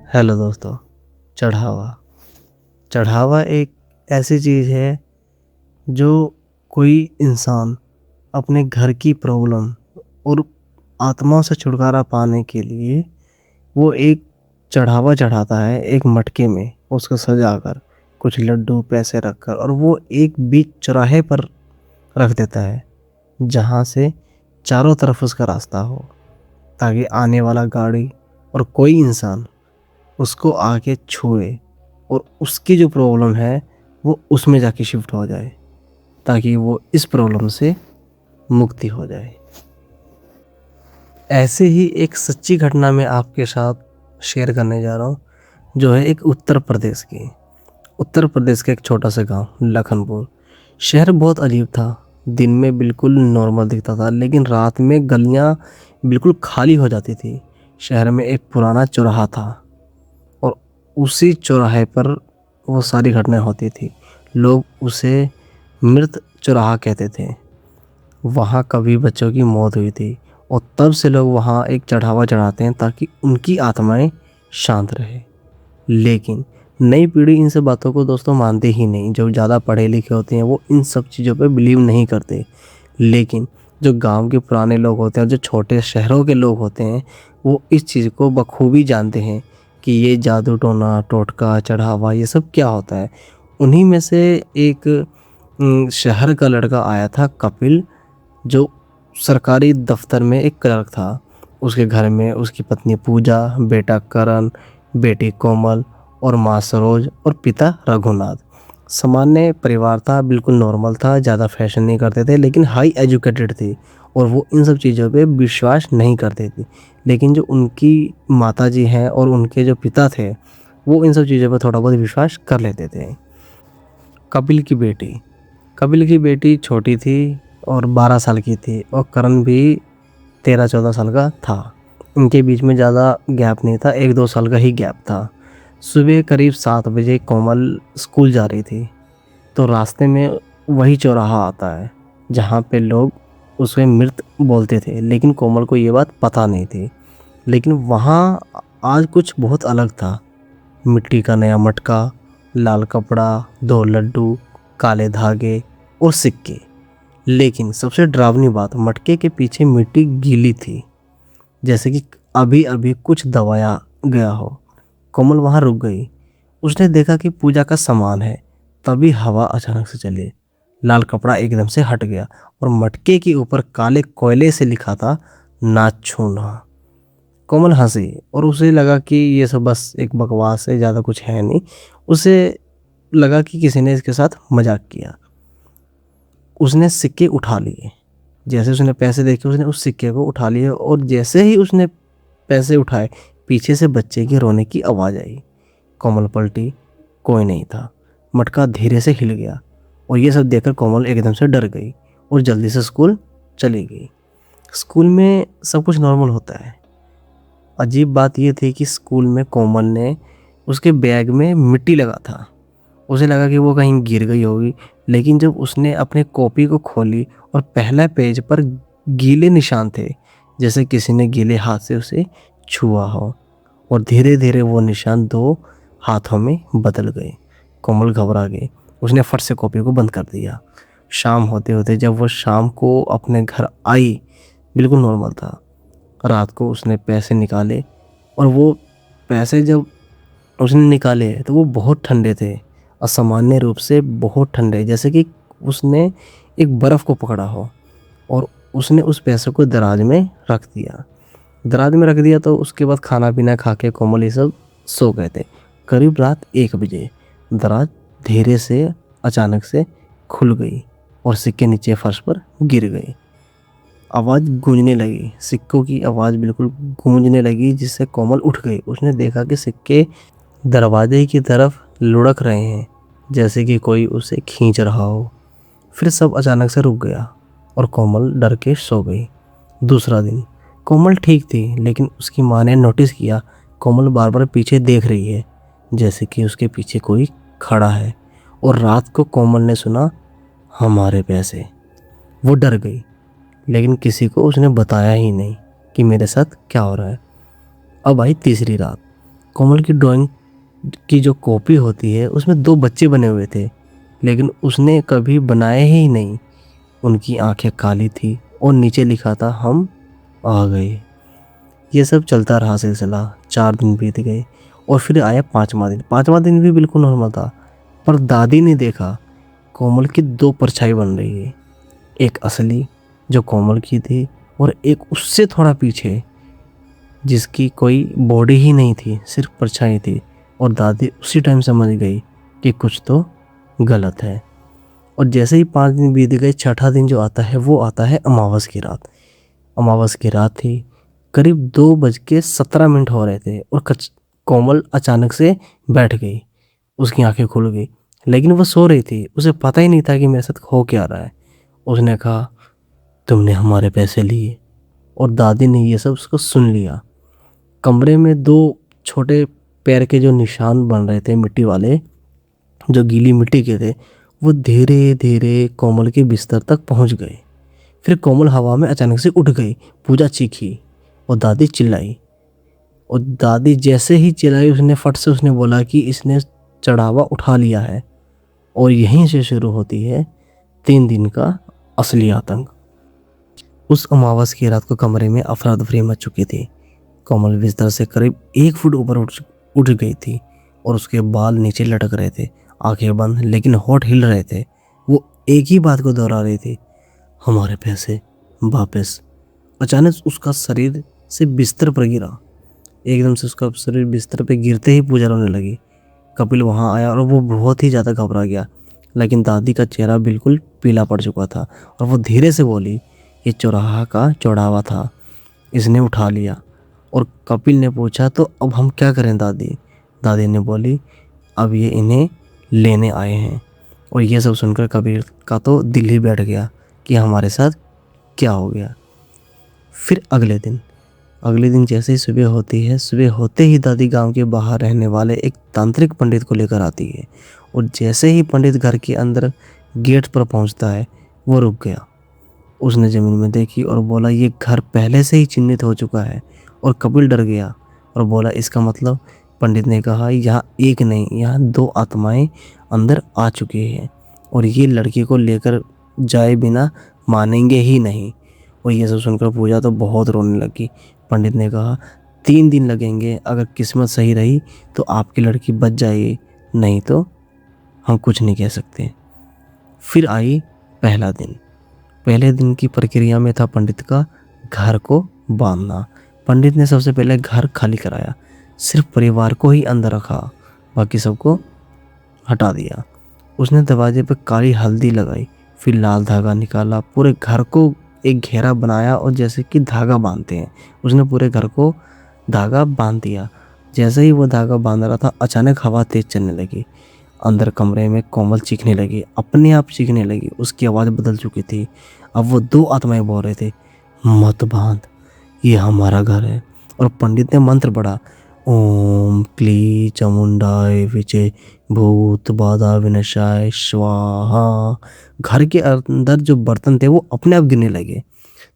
Hello दोस्तों। चढ़ावा चढ़ावा एक ऐसी चीज़ है जो कोई इंसान अपने घर की प्रॉब्लम और आत्माओं से छुटकारा पाने के लिए वो एक चढ़ावा चढ़ाता है एक मटके में उसको सजाकर कुछ लड्डू पैसे रखकर, और वो एक बीच चौराहे पर रख देता है जहाँ से चारों तरफ उसका रास्ता हो, ताकि आने वाला गाड़ी और कोई इंसान उसको आके छुए और उसकी जो प्रॉब्लम है वो उसमें जाके शिफ्ट हो जाए, ताकि वो इस प्रॉब्लम से मुक्ति हो जाए। ऐसे ही एक सच्ची घटना मैं आपके साथ शेयर करने जा रहा हूँ, जो है एक उत्तर प्रदेश की। उत्तर प्रदेश का एक छोटा सा गांव लखनपुर। शहर बहुत अजीब था। दिन में बिल्कुल नॉर्मल दिखता था, लेकिन रात में गलियां बिल्कुल खाली हो जाती थी। शहर में एक पुराना चौराहा था और उसी चौराहे पर वो सारी घटनाएं होती थी। लोग उसे मृत चौराहा कहते थे। वहाँ कभी बच्चों की मौत हुई थी और तब से लोग वहाँ एक चढ़ावा चढ़ाते हैं ताकि उनकी आत्माएं शांत रहे। लेकिन नई पीढ़ी इन सब बातों को दोस्तों मानती ही नहीं। जो ज़्यादा पढ़े लिखे होते हैं वो इन सब चीज़ों पे बिलीव नहीं करते। लेकिन जो गांव के पुराने लोग होते हैं और जो छोटे शहरों के लोग होते हैं वो इस चीज़ को बखूबी जानते हैं कि ये जादू टोना टोटका चढ़ावा ये सब क्या होता है। उन्हीं में से एक शहर का लड़का आया था कपिल, जो सरकारी दफ्तर में एक क्लर्क था। उसके घर में उसकी पत्नी पूजा, बेटा करण, बेटी कोमल और माँ सरोज और पिता रघुनाथ। सामान्य परिवार था, बिल्कुल नॉर्मल था, ज़्यादा फैशन नहीं करते थे, लेकिन हाई एजुकेटेड थे और वो इन सब चीज़ों पे विश्वास नहीं करते थे। लेकिन जो उनकी माताजी हैं और उनके जो पिता थे वो इन सब चीज़ों पर थोड़ा बहुत विश्वास कर लेते थे। कपिल की बेटी कपिल की बेटी छोटी थी और 12 साल की थी, और करण भी 13-14 साल का था। इनके बीच में ज़्यादा गैप नहीं था, 1-2 साल का ही गैप था। सुबह करीब 7 बजे कोमल स्कूल जा रही थी, तो रास्ते में वही चौराहा आता है जहाँ पे लोग उसे मृत बोलते थे, लेकिन कोमल को ये बात पता नहीं थी। लेकिन वहाँ आज कुछ बहुत अलग था। मिट्टी का नया मटका, लाल कपड़ा, 2 लड्डू, काले धागे और सिक्के। लेकिन सबसे डरावनी बात, मटके के पीछे मिट्टी गीली थी, जैसे कि अभी अभी कुछ दबाया गया हो। कोमल वहां रुक गई। उसने देखा कि पूजा का सामान है। तभी हवा अचानक से चली, लाल कपड़ा एकदम से हट गया और मटके के ऊपर काले कोयले से लिखा था, ना छूना। कोमल हंसी और उसे लगा कि ये सब बस एक बकवास है, ज़्यादा कुछ है नहीं। उसे लगा कि किसी ने इसके साथ मजाक किया। उसने सिक्के उठा लिए। जैसे उसने पैसे देखे उसने उस सिक्के को उठा लिया, और जैसे ही उसने पैसे उठाए पीछे से बच्चे के रोने की आवाज़ आई। कोमल पलटी, कोई नहीं था। मटका धीरे से हिल गया और ये सब देखकर कोमल एकदम से डर गई और जल्दी से स्कूल चली गई। स्कूल में सब कुछ नॉर्मल होता है। अजीब बात यह थी कि स्कूल में कोमल ने उसके बैग में मिट्टी लगा था। उसे लगा कि वो कहीं गिर गई होगी, लेकिन जब उसने अपने कॉपी को खोली और पहला पेज पर गीले निशान थे, जैसे किसी ने गीले हाथ से उसे छुआ हो, और धीरे धीरे वो निशान 2 हाथों में बदल गए। कोमल घबरा गई। उसने फट से कॉपी को बंद कर दिया। शाम होते होते जब वो शाम को अपने घर आई, बिल्कुल नॉर्मल था। रात को उसने पैसे निकाले, और वो पैसे जब उसने निकाले तो वो बहुत ठंडे थे, असामान्य रूप से बहुत ठंडे, जैसे कि उसने एक बर्फ़ को पकड़ा हो। और उसने उस पैसे को दराज में रख दिया। दराज में रख दिया तो उसके बाद खाना पीना खा के कोमल ये सब सो गए थे। करीब रात 1 बजे दराज धीरे से अचानक से खुल गई और सिक्के नीचे फर्श पर गिर गए। आवाज़ गूंजने लगी, सिक्कों की आवाज़ बिल्कुल गूंजने लगी, जिससे कोमल उठ गई। उसने देखा कि सिक्के दरवाजे की तरफ लुढ़क रहे हैं, जैसे कि कोई उसे खींच रहा हो। फिर सब अचानक से रुक गया और कोमल डर के सो गई। दूसरा दिन कोमल ठीक थी, लेकिन उसकी माँ ने नोटिस किया कोमल बार बार पीछे देख रही है, जैसे कि उसके पीछे कोई खड़ा है। और रात को कोमल ने सुना, हमारे पैसे। वो डर गई, लेकिन किसी को उसने बताया ही नहीं कि मेरे साथ क्या हो रहा है। अब आई तीसरी रात। कोमल की ड्राइंग की जो कॉपी होती है उसमें 2 बच्चे बने हुए थे, लेकिन उसने कभी बनाए ही नहीं। उनकी आंखें काली थी और नीचे लिखा था हम आ गए। ये सब चलता रहा सिलसिला। 4 दिन बीत गए और फिर आया 5वां दिन। 5वां दिन भी बिल्कुल नॉर्मल था, पर दादी ने देखा कोमल की 2 परछाई बन रही है। एक असली जो कोमल की थी और एक उससे थोड़ा पीछे जिसकी कोई बॉडी ही नहीं थी, सिर्फ परछाई थी। और दादी उसी टाइम समझ गई कि कुछ तो गलत है। और जैसे ही 5 दिन बीत गए, छठा दिन जो आता है वो आता है अमावस की रात। अमावस की रात थी, करीब 2:17 हो रहे थे और कोमल अचानक से बैठ गई। उसकी आंखें खुल गई, लेकिन वो सो रही थी। उसे पता ही नहीं था कि मेरे साथ हो क्या रहा है। उसने कहा, तुमने हमारे पैसे लिए। और दादी ने ये सब उसको सुन लिया। कमरे में 2 छोटे पैर के जो निशान बन रहे थे मिट्टी वाले, जो गीली मिट्टी के थे, वो धीरे धीरे कोमल के बिस्तर तक पहुंच गए। फिर कोमल हवा में अचानक से उठ गई। पूजा चीखी और दादी चिल्लाई। और दादी जैसे ही चिल्लाई, उसने फट से उसने बोला कि इसने चढ़ावा उठा लिया है। और यहीं से शुरू होती है 3 दिन का असली आतंक। उस अमावस की रात को कमरे में अफरा तफरी मच चुकी थी। कोमल बिस्तर से करीब 1 फुट ऊपर उठ गई थी और उसके बाल नीचे लटक रहे थे। आंखें बंद, लेकिन होठ हिल रहे थे। वो एक ही बात को दोहरा रही थी, हमारे पैसे वापस। अचानक उसका शरीर से बिस्तर पर गिरा। एकदम से उसका शरीर बिस्तर पर गिरते ही पूजा रोने लगी। कपिल वहाँ आया और वो बहुत ही ज़्यादा घबरा गया, लेकिन दादी का चेहरा बिल्कुल पीला पड़ चुका था। और वो धीरे से बोली, ये चौराहा का चौड़ावा था, इसने उठा लिया। और कपिल ने पूछा, तो अब हम क्या करें दादी? दादी ने बोली, अब ये इन्हें लेने आए हैं। और ये सब सुनकर कबीर का तो दिल ही बैठ गया कि हमारे साथ क्या हो गया। फिर अगले दिन जैसे ही सुबह होती है, सुबह होते ही दादी गांव के बाहर रहने वाले एक तांत्रिक पंडित को लेकर आती है। और जैसे ही पंडित घर के अंदर गेट पर पहुंचता है, वो रुक गया। उसने ज़मीन में देखी और बोला, ये घर पहले से ही चिन्हित हो चुका है। और कपिल डर गया और बोला, इसका मतलब? पंडित ने कहा, यहाँ एक नहीं, यहाँ 2 आत्माएं अंदर आ चुकी हैं और ये लड़की को लेकर जाए बिना मानेंगे ही नहीं। और ये सब सुनकर पूजा तो बहुत रोने लगी। पंडित ने कहा, 3 दिन लगेंगे, अगर किस्मत सही रही तो आपकी लड़की बच जाएगी, नहीं तो हम कुछ नहीं कह सकते। फिर आई पहला दिन। पहले दिन की प्रक्रिया में था पंडित का घर को बांधना। पंडित ने सबसे पहले घर खाली कराया, सिर्फ परिवार को ही अंदर रखा, बाकी सबको हटा दिया। उसने दरवाजे पर काली हल्दी लगाई, फिर लाल धागा निकाला, पूरे घर को एक घेरा बनाया और जैसे कि धागा बांधते हैं, उसने पूरे घर को धागा बांध दिया। जैसे ही वो धागा बांध रहा था, अचानक हवा तेज चलने लगी। अंदर कमरे में कोमल चीखने लगी, अपने आप चीखने लगी। उसकी आवाज़ बदल चुकी थी। अब वो 2 आत्माएं बोल रहे थे, मत बांध, ये हमारा घर है। और पंडित ने मंत्र पढ़ा, ओम क्ली चामुंडाय विचे भूत बाधा विनशाय स्वाहा। घर के अंदर जो बर्तन थे वो अपने आप गिरने लगे।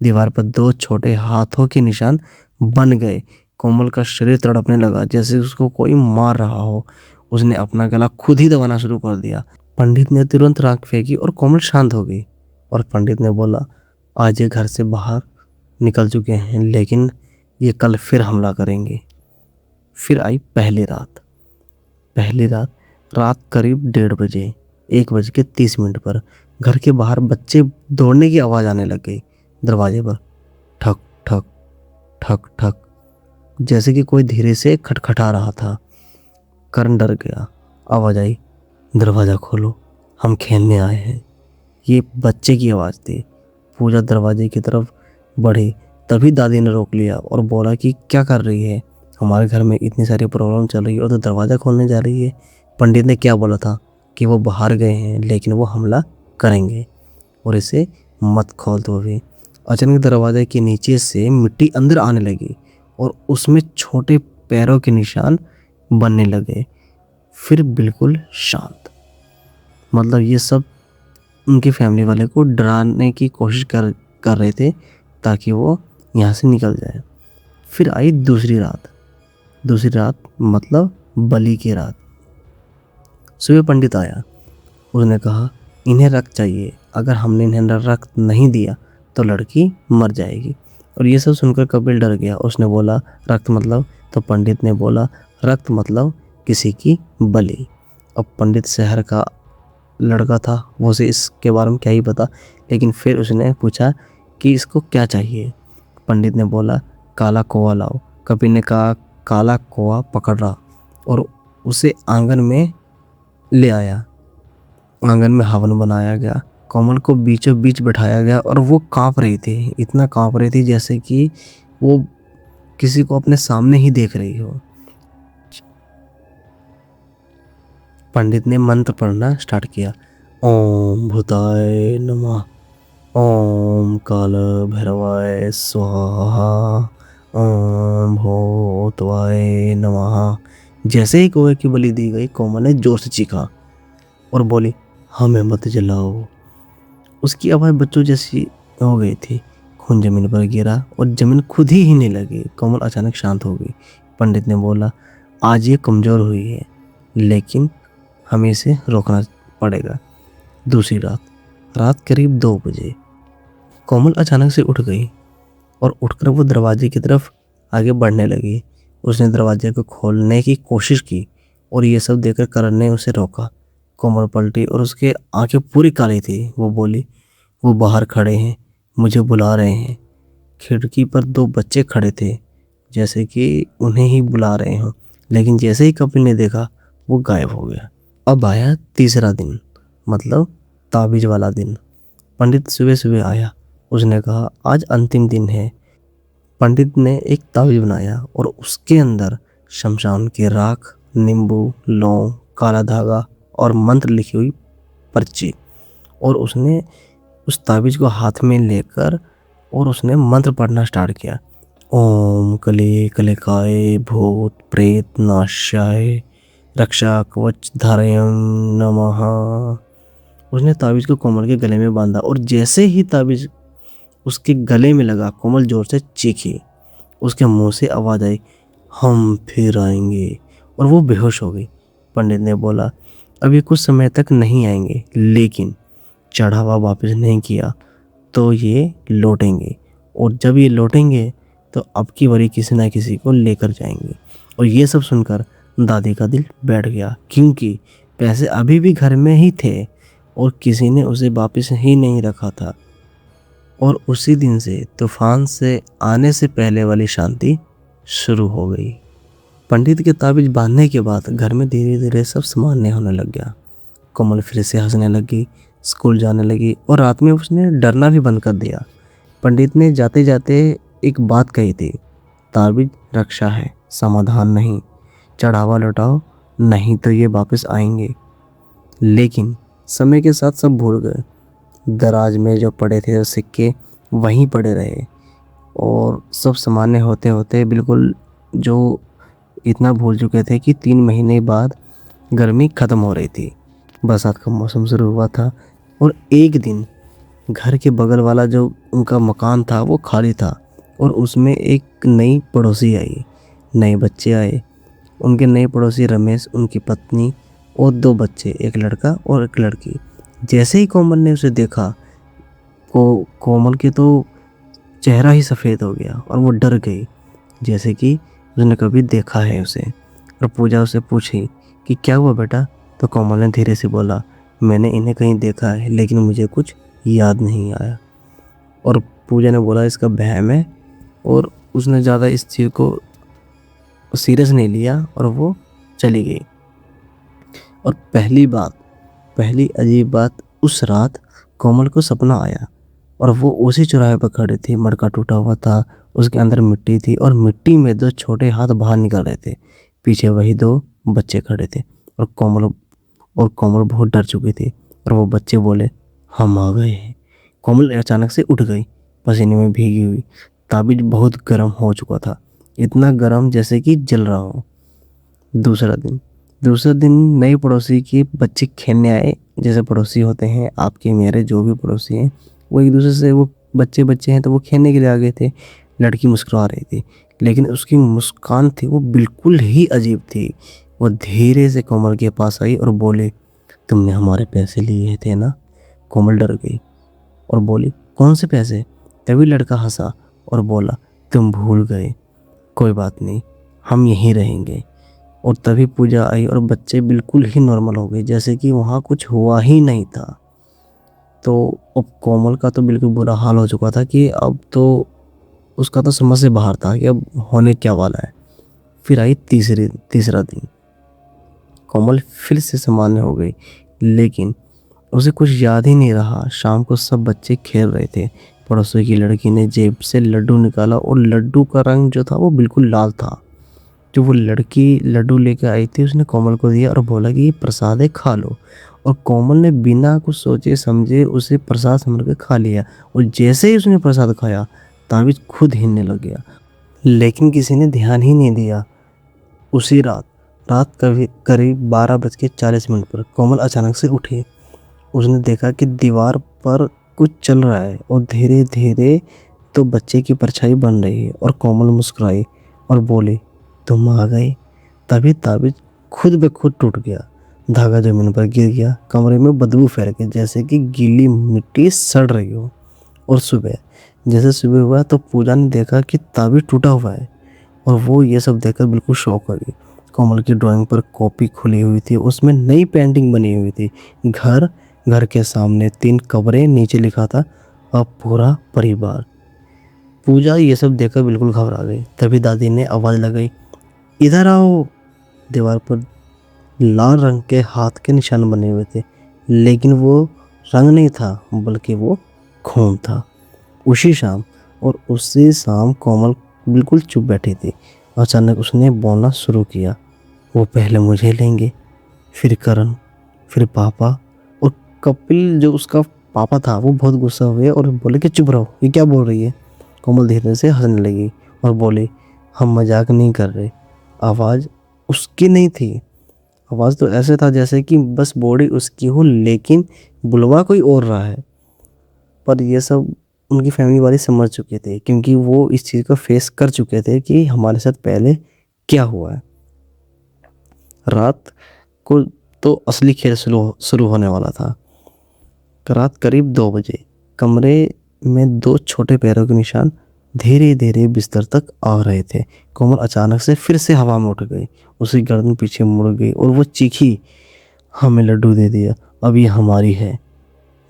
दीवार पर 2 छोटे हाथों के निशान बन गए। कोमल का शरीर तड़पने लगा, जैसे उसको कोई मार रहा हो। उसने अपना गला खुद ही दबाना शुरू कर दिया। पंडित ने तुरंत राख फेंकी और कोमल शांत हो गई। और पंडित ने बोला, आज ये घर से बाहर निकल चुके हैं, लेकिन ये कल फिर हमला करेंगे। फिर आई पहली रात। रात करीब 1:30 बजे, 1:30 पर घर के बाहर बच्चे दौड़ने की आवाज़ आने लग गई। दरवाजे पर ठक ठक ठक ठक, जैसे कि कोई धीरे से खटखटा रहा था। करण डर गया। आवाज़ आई, दरवाज़ा खोलो, हम खेलने आए हैं। ये बच्चे की आवाज़ थी। पूजा दरवाजे की तरफ बढ़ी, तभी दादी ने रोक लिया और बोला कि क्या कर रही है? हमारे घर में इतनी सारी प्रॉब्लम चल रही है और तो दरवाज़ा खोलने जा रही है। पंडित ने क्या बोला था कि वो बाहर गए हैं, लेकिन वो हमला करेंगे और इसे मत खोल दो भी। अचानक दरवाजे के नीचे से मिट्टी अंदर आने लगी और उसमें छोटे पैरों के निशान बनने लगे। फिर बिल्कुल शांत। मतलब ये सब उनकी फैमिली वाले को डराने की कोशिश कर रहे थे ताकि वो यहाँ से निकल जाए। फिर आई दूसरी रात। दूसरी रात मतलब बलि की रात। सुबह पंडित आया, उसने कहा इन्हें रक्त चाहिए, अगर हमने इन्हें रक्त नहीं दिया तो लड़की मर जाएगी। और ये सब सुनकर कपिल डर गया। उसने बोला रक्त मतलब? तो पंडित ने बोला रक्त मतलब किसी की बलि। अब पंडित शहर का लड़का था, वो उसे इसके बारे में क्या ही पता, लेकिन फिर उसने पूछा कि इसको क्या चाहिए। पंडित ने बोला काला कौवा लाओ। कपिल ने कहा काला कौवा पकड़ा और उसे आंगन में ले आया। आंगन में हवन बनाया गया, कोमल को बीचों बीच बैठाया गया और वो कांप रही थी, इतना कांप रही थी जैसे कि वो किसी को अपने सामने ही देख रही हो। पंडित ने मंत्र पढ़ना स्टार्ट किया, ओम भूताय नमः, ओम काल भैरवाय स्वाहा, ओम भूतवाय नमः। जैसे ही कौवे की बलि दी गई, कोमल ने जोर से चीखा और बोली हमें मत जलाओ। उसकी आवाज़ बच्चों जैसी हो गई थी। खून जमीन पर गिरा और जमीन खुद ही हिलने लगी। कोमल अचानक शांत हो गई। पंडित ने बोला आज ये कमज़ोर हुई है, लेकिन हमें इसे रोकना पड़ेगा। दूसरी रात करीब 2 बजे कोमल अचानक से उठ गई और उठकर वो दरवाजे की तरफ आगे बढ़ने लगी। उसने दरवाजे को खोलने की कोशिश की और ये सब देखकर करण ने उसे रोका। कोमल पलटी और उसके आंखें पूरी काली थी। वो बोली वो बाहर खड़े हैं, मुझे बुला रहे हैं। खिड़की पर 2 बच्चे खड़े थे, जैसे कि उन्हें ही बुला रहे हों, लेकिन जैसे ही कपिल ने देखा वो गायब हो गया। अब आया तीसरा दिन, मतलब ताबीज वाला दिन। पंडित सुबह सुबह आया। उसने कहा आज अंतिम दिन है। पंडित ने एक ताबीज बनाया और उसके अंदर शमशान की राख, नींबू, लौंग, काला धागा और मंत्र लिखी हुई पर्ची। और उसने उस ताबीज को हाथ में लेकर और उसने मंत्र पढ़ना स्टार्ट किया, ओम कले कलेकाय भूत प्रेत नाशाय रक्षा कवच धारयं नमः। उसने ताबीज को कोमल के गले में बांधा और जैसे ही ताबीज उसके गले में लगा, कोमल जोर से चीखी। उसके मुंह से आवाज आई हम फिर आएंगे, और वो बेहोश हो गई। पंडित ने बोला अभी कुछ समय तक नहीं आएंगे, लेकिन चढ़ावा वापस नहीं किया तो ये लौटेंगे, और जब ये लौटेंगे तो अब की बारी किसी ना किसी को लेकर जाएंगे। और ये सब सुनकर दादी का दिल बैठ गया, क्योंकि पैसे अभी भी घर में ही थे और किसी ने उसे वापस ही नहीं रखा था। और उसी दिन से तूफान से आने से पहले वाली शांति शुरू हो गई। पंडित के ताबीज बांधने के बाद घर में धीरे धीरे सब सामान्य होने लग गया। कोमल फिर से हंसने लगी, स्कूल जाने लगी और रात में उसने डरना भी बंद कर दिया। पंडित ने जाते जाते एक बात कही थी, ताबीज रक्षा है, समाधान नहीं। चढ़ावा लौटाओ, नहीं तो ये वापस आएंगे। लेकिन समय के साथ सब भूल गए। दराज में जो पड़े थे सिक्के वहीं पड़े रहे और सब सामान्य होते होते बिल्कुल जो इतना भूल चुके थे कि 3 महीने बाद गर्मी ख़त्म हो रही थी, बरसात का मौसम शुरू हुआ था। और एक दिन घर के बगल वाला जो उनका मकान था वो खाली था और उसमें एक नई पड़ोसी आई, नए बच्चे आए। उनके नए पड़ोसी रमेश, उनकी पत्नी और 2 बच्चे, एक लड़का और एक लड़की। जैसे ही कोमल ने उसे देखा, कोमल के तो चेहरा ही सफ़ेद हो गया और वो डर गई, जैसे कि उसने कभी देखा है उसे। और पूजा उसे पूछी कि क्या हुआ बेटा, तो कोमल ने धीरे से बोला मैंने इन्हें कहीं देखा है, लेकिन मुझे कुछ याद नहीं आया। और पूजा ने बोला इसका वहम है, और उसने ज़्यादा इस चीज़ को सीरियस नहीं लिया और वो चली गई। और पहली अजीब बात, उस रात कोमल को सपना आया और वो उसी चौराहे पर खड़े थे। मटका टूटा हुआ था, उसके अंदर मिट्टी थी और मिट्टी में 2 छोटे हाथ बाहर निकल रहे थे। पीछे वही 2 बच्चे खड़े थे और कोमल बहुत डर चुकी थी। और वो बच्चे बोले हम आ गए हैं। कोमल अचानक से उठ गई, पसीने में भीगी हुई। ताबीज बहुत गर्म हो चुका था, इतना गर्म जैसे कि जल रहा हो। दूसरा दिन नए पड़ोसी के बच्चे खेलने आए। जैसे पड़ोसी होते हैं आपके मेरे, जो भी पड़ोसी हैं वो एक दूसरे से, वो बच्चे हैं तो वो खेलने के लिए आ गए थे। लड़की मुस्कुरा रही थी, लेकिन उसकी मुस्कान थी वो बिल्कुल ही अजीब थी। वो धीरे से कोमल के पास आई और बोली, तुमने हमारे पैसे लिए थे ना? कोमल डर गई और बोली, कौन से पैसे? तभी लड़का हंसा और बोला, तुम भूल गए, कोई बात नहीं, हम यहीं रहेंगे। और तभी पूजा आई और बच्चे बिल्कुल ही नॉर्मल हो गए, जैसे कि वहाँ कुछ हुआ ही नहीं था। तो अब कोमल का तो बिल्कुल बुरा हाल हो चुका था कि अब तो उसका तो समझ से बाहर था कि अब होने क्या वाला है। फिर आई तीसरा दिन। कोमल फिर से सामान्य हो गई, लेकिन उसे कुछ याद ही नहीं रहा। शाम को सब बच्चे खेल रहे थे। पड़ोसी की लड़की ने जेब से लड्डू निकाला और लड्डू का रंग जो था वो बिल्कुल लाल था। जो वो लड़की लड्डू लेकर आई थी उसने कोमल को दिया और बोला कि ये प्रसाद है, खा लो। और कोमल ने बिना कुछ सोचे समझे उसे प्रसाद समझ कर खा लिया। और जैसे ही उसने प्रसाद खाया, ताबीज खुद हिलने लग गया, लेकिन किसी ने ध्यान ही नहीं दिया। उसी रात करीब 12:40 पर कोमल अचानक से उठी। उसने देखा कि दीवार पर कुछ चल रहा है और धीरे धीरे तो बच्चे की परछाई बन रही है। और कोमल मुस्कुराई और बोली, तुम आ गए। तभी ताबीज खुद ब खुद टूट गया। धागा जमीन पर गिर गया। कमरे में बदबू फैल गई, जैसे कि गीली मिट्टी सड़ रही हो। और जैसे सुबह हुआ तो पूजा ने देखा कि ताबीज टूटा हुआ है, और वो ये सब देखकर बिल्कुल शॉक हो गई। कोमल की ड्राइंग पर कॉपी खुली हुई थी, उसमें नई पेंटिंग बनी हुई थी। घर घर के सामने 3 कब्रें, नीचे लिखा था, अब पूरा परिवार। पूजा ये सब देखकर बिल्कुल घबरा गई। तभी दादी ने आवाज़ लगाई, इधर आओ। दीवार पर लाल रंग के हाथ के निशान बने हुए थे, लेकिन वो रंग नहीं था, बल्कि वो खून था। उसी शाम और उसी शाम कोमल बिल्कुल चुप बैठी थी। अचानक उसने बोलना शुरू किया, वो पहले मुझे लेंगे, फिर करण, फिर पापा। और कपिल जो उसका पापा था वो बहुत गुस्सा हुए और बोले कि चुप रहो, ये क्या बोल रही है। कोमल धीरे से हंसने लगी और बोली, हम मजाक नहीं कर रहे। आवाज़ उसकी नहीं थी। आवाज़ तो ऐसे था जैसे कि बस बॉडी उसकी हो, लेकिन बुलवा कोई और रहा है। पर ये सब उनकी फैमिली वाले समझ चुके थे, क्योंकि वो इस चीज़ को फेस कर चुके थे कि हमारे साथ पहले क्या हुआ है। रात को तो असली खेल शुरू होने वाला था। रात करीब 2 बजे कमरे में 2 छोटे पैरों के निशान धीरे धीरे बिस्तर तक आ रहे थे। कोमल अचानक से फिर से हवा में उठ गई। उसकी गर्दन पीछे मुड़ गई और वो चीखी, हमें लड्डू दे दिया, अब ये हमारी है।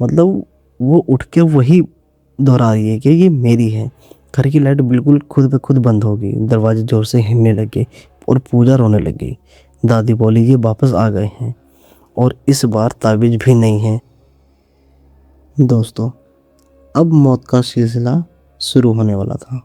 मतलब वो उठ के वही दोहरा रही है कि ये मेरी है। घर की लाइट बिल्कुल खुद ब खुद बंद हो गई। दरवाजे जोर से हिलने लगे और पूजा रोने लग गई। दादी बोली, ये वापस आ गए हैं और इस बार ताबीज भी नहीं है। दोस्तों, अब मौत का सिलसिला शुरू होने वाला था।